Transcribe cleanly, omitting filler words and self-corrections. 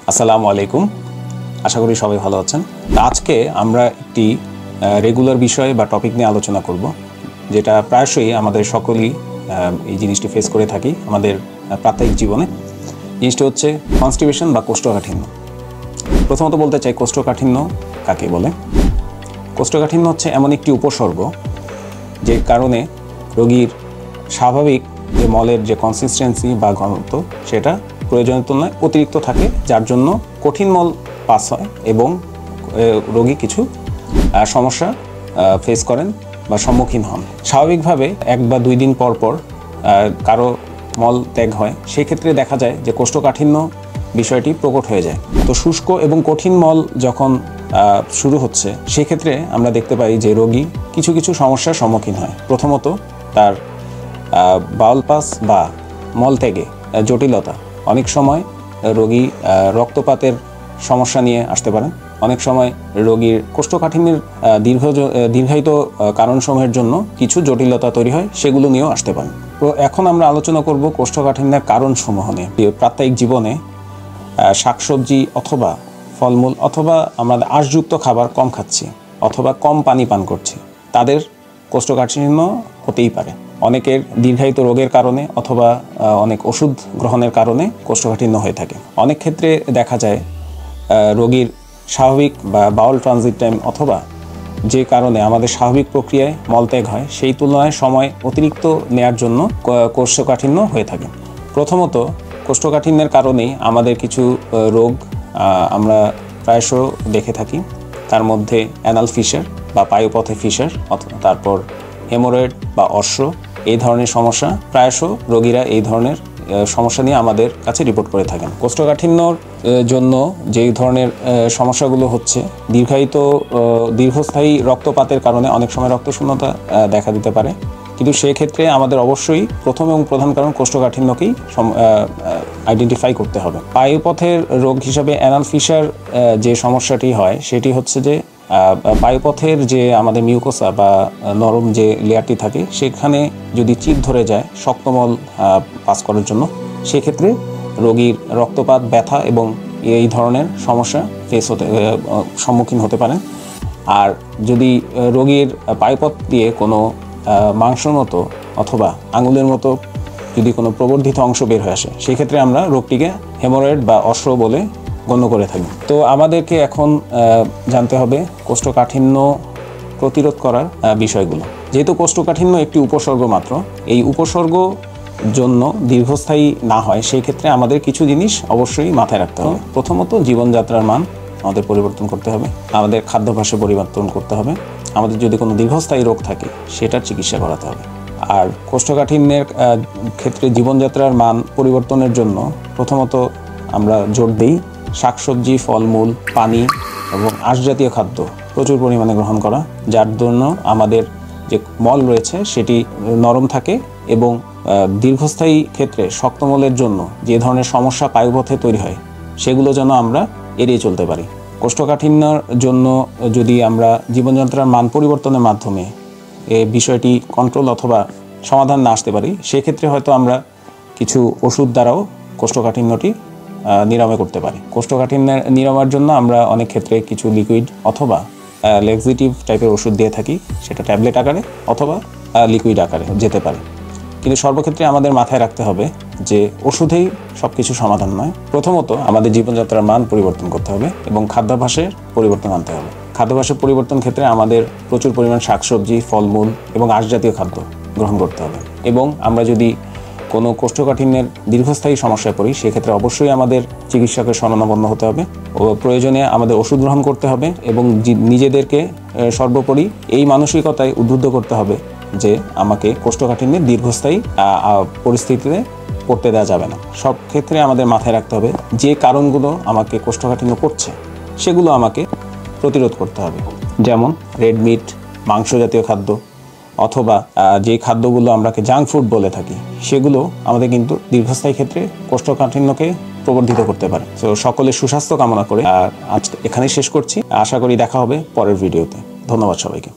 আসসালামু আলাইকুম। আশা করি সবাই ভালো আছেন। আজকে আমরা একটি রেগুলার বিষয় বা টপিক নিয়ে আলোচনা করব, যেটা প্রায়শই আমাদের সকলেই এই জিনিসটি ফেস করে থাকি আমাদের প্রাত্যহিক জীবনে। জিনিসটি হচ্ছে কনস্টিপেশন বা কোষ্ঠকাঠিন্য। প্রথমত বলতে চাই, কোষ্ঠকাঠিন্য কাকে বলে? কোষ্ঠকাঠিন্য হচ্ছে এমন একটি উপসর্গ যে কারণে রোগীর স্বাভাবিক যে মলের যে কনসিস্টেন্সি বা ঘনত্ব সেটা প্রয়োজনের তুলনায় অতিরিক্ত থাকে, যার জন্য কঠিন মল পাস হয় এবং রোগী কিছু সমস্যা ফেস করেন বা সম্মুখীন হন। স্বাভাবিকভাবে 1 বা 2 দিন পর পর কারো মল ত্যাগ হয়, সেই ক্ষেত্রে দেখা যায় যে কোষ্ঠকাঠিন্য বিষয়টি প্রকট হয়ে যায়। তো শুষ্ক এবং কঠিন মল যখন শুরু হচ্ছে, সেক্ষেত্রে আমরা দেখতে পাই যে রোগী কিছু কিছু সমস্যার সম্মুখীন হয়। প্রথমত তার বাউল পাস বা মল ত্যাগে জটিলতা। অনেক সময় রোগী রক্তপাতের সমস্যা নিয়ে আসতে পারেন। অনেক সময় রোগীর কোষ্ঠকাঠিন্যের দীর্ঘায়িত কারণসমূহের জন্য কিছু জটিলতা তৈরি হয়, সেগুলো নিয়েও আসতে পারেন। তো এখন আমরা আলোচনা করব কোষ্ঠকাঠিন্যের কারণসমূহ নিয়ে। প্রাত্যহিক জীবনে শাকসবজি অথবা ফলমূল অথবা আমরা আঁশযুক্ত খাবার কম খাচ্ছি অথবা কম পানি পান করছি, তাদের কোষ্ঠকাঠিন্য হতেই পারে। অনেকের দীর্ঘায়িত রোগের কারণে অথবা অনেক ওষুধ গ্রহণের কারণে কোষ্ঠকাঠিন্য হয়ে থাকে। অনেক ক্ষেত্রে দেখা যায় রোগীর স্বাভাবিক বা বাউল ট্রানজিট টাইম অথবা যে কারণে আমাদের স্বাভাবিক প্রক্রিয়ায় মলত্যাগ হয়, সেই তুলনায় সময় অতিরিক্ত নেয়ার জন্য কোষ্ঠকাঠিন্য হয়ে থাকে। প্রথমত কোষ্ঠকাঠিন্যের কারণেই আমাদের কিছু রোগ আমরা প্রায়শ দেখে থাকি। তার মধ্যে অ্যানাল ফিশার বা পায়ুপথে ফিশার, তারপর হেমোরয়েড বা অশ্ব, এই ধরনের সমস্যা প্রায়শ রোগীরা এই ধরনের সমস্যা নিয়ে আমাদের কাছে রিপোর্ট করে থাকেন। কোষ্ঠকাঠিন্যর জন্য যেই ধরনের সমস্যাগুলো হচ্ছে, দীর্ঘস্থায়ী রক্তপাতের কারণে অনেক সময় রক্তশূন্যতা দেখা দিতে পারে, কিন্তু সেক্ষেত্রে আমাদের অবশ্যই প্রথম এবং প্রধান কারণ কোষ্ঠকাঠিন্যকেই আইডেন্টিফাই করতে হবে। পায়ুপথের রোগ হিসাবে অ্যানাল ফিশার যে সমস্যাটি হয়, সেটি হচ্ছে যে পায়ুপথের যে আমাদের মিউকোসা বা নরম যে লেয়ারটি থাকে, সেখানে যদি চিপ ধরে যায় শক্তমল পাস করার জন্য, সেক্ষেত্রে রোগীর রক্তপাত, ব্যথা এবং এই ধরনের সমস্যা সম্মুখীন হতে পারেন। আর যদি রোগীর পায়ুপথ দিয়ে কোনো মাংসর মতো অথবা আঙুলের মতো যদি কোনো প্রবর্ধিত অংশ বের হয়ে আসে, সেক্ষেত্রে আমরা রোগটিকে হেমোরয়েড বা অশ্ব বলে গণ্য করে থাকি। তো আমাদেরকে এখন জানতে হবে কোষ্ঠকাঠিন্য প্রতিরোধ করার বিষয়গুলো। যেহেতু কোষ্ঠকাঠিন্য একটি উপসর্গ মাত্র, এই উপসর্গ জন্য দীর্ঘস্থায়ী না হয়, সেই ক্ষেত্রে আমাদের কিছু জিনিস অবশ্যই মাথায় রাখতে হবে। প্রথমত জীবনযাত্রার মান আমাদের পরিবর্তন করতে হবে, আমাদের খাদ্যাভ্যাসে পরিবর্তন করতে হবে, আমাদের যদি কোনো দীর্ঘস্থায়ী রোগ থাকে সেটার চিকিৎসা করাতে হবে। আর কোষ্ঠকাঠিন্যের ক্ষেত্রে জীবনযাত্রার মান পরিবর্তনের জন্য প্রথমত আমরা জোর দিই শাকসবজি, ফলমূল, পানি এবং আঁশজাতীয় খাদ্য প্রচুর পরিমাণে গ্রহণ করা, যার জন্য আমাদের যে মল রয়েছে সেটি নরম থাকে এবং দীর্ঘস্থায়ী ক্ষেত্রে শক্ত মলের জন্য যে ধরনের সমস্যা পায়ুপথে তৈরি হয়, সেগুলো যেন আমরা এড়িয়ে চলতে পারি। কোষ্ঠকাঠিন্যর জন্য যদি আমরা জীবনযাত্রার মান পরিবর্তনের মাধ্যমে এই বিষয়টি কন্ট্রোল অথবা সমাধান না আসতে পারি, সেক্ষেত্রে হয়তো আমরা কিছু ওষুধ দ্বারাও কোষ্ঠকাঠিন্যটি নিরাময় করতে পারি। কোষ্ঠকাঠিন্যের নিরাময়ের জন্য আমরা অনেক ক্ষেত্রে কিছু লিকুইড অথবা লেক্সিটিভ টাইপের ওষুধ দিয়ে থাকি, সেটা ট্যাবলেট আকারে অথবা লিকুইড আকারে যেতে পারে। কিন্তু সর্বক্ষেত্রে আমাদের মাথায় রাখতে হবে যে ওষুধেই সব কিছু সমাধান নয়। প্রথমত আমাদের জীবনযাত্রার মান পরিবর্তন করতে হবে এবং খাদ্যাভ্যাসের পরিবর্তন আনতে হবে। খাদ্যাভ্যাসের পরিবর্তন ক্ষেত্রে আমাদের প্রচুর পরিমাণ শাকসবজি, ফলমূল এবং আঁশজাতীয় খাদ্য গ্রহণ করতে হবে। এবং আমরা যদি কোনো কোষ্ঠকাঠিন্যের দীর্ঘস্থায়ী সমস্যায় পড়ি, সেক্ষেত্রে অবশ্যই আমাদের চিকিৎসকের শরণাপন্ন হতে হবে ও প্রয়োজনে আমাদের ওষুধ গ্রহণ করতে হবে এবং নিজেদেরকে সর্বোপরি এই মানসিকতায় উদ্বুদ্ধ করতে হবে যে আমাকে কোষ্ঠকাঠিন্যের দীর্ঘস্থায়ী পরিস্থিতিতে পড়তে দেওয়া যাবে না। সব ক্ষেত্রে আমাদের মাথায় রাখতে হবে যে কারণগুলো আমাকে কোষ্ঠকাঠিন্য করছে, সেগুলো আমাকে প্রতিরোধ করতে হবে। যেমন রেড মিট, মাংস জাতীয় খাদ্য অথবা যে খাদ্যগুলো আমরাকে জাঙ্ক ফুড বলে থাকি, সেগুলো আমাদের কিন্তু দীর্ঘস্থায়ী ক্ষেত্রে কোষ্ঠকাঠিন্যকে প্রবর্ধিত করতে পারে। তো সকলের সুস্বাস্থ্য কামনা করে আজ এখানেই শেষ করছি। আশা করি দেখা হবে পরের ভিডিওতে। ধন্যবাদ সবাইকে।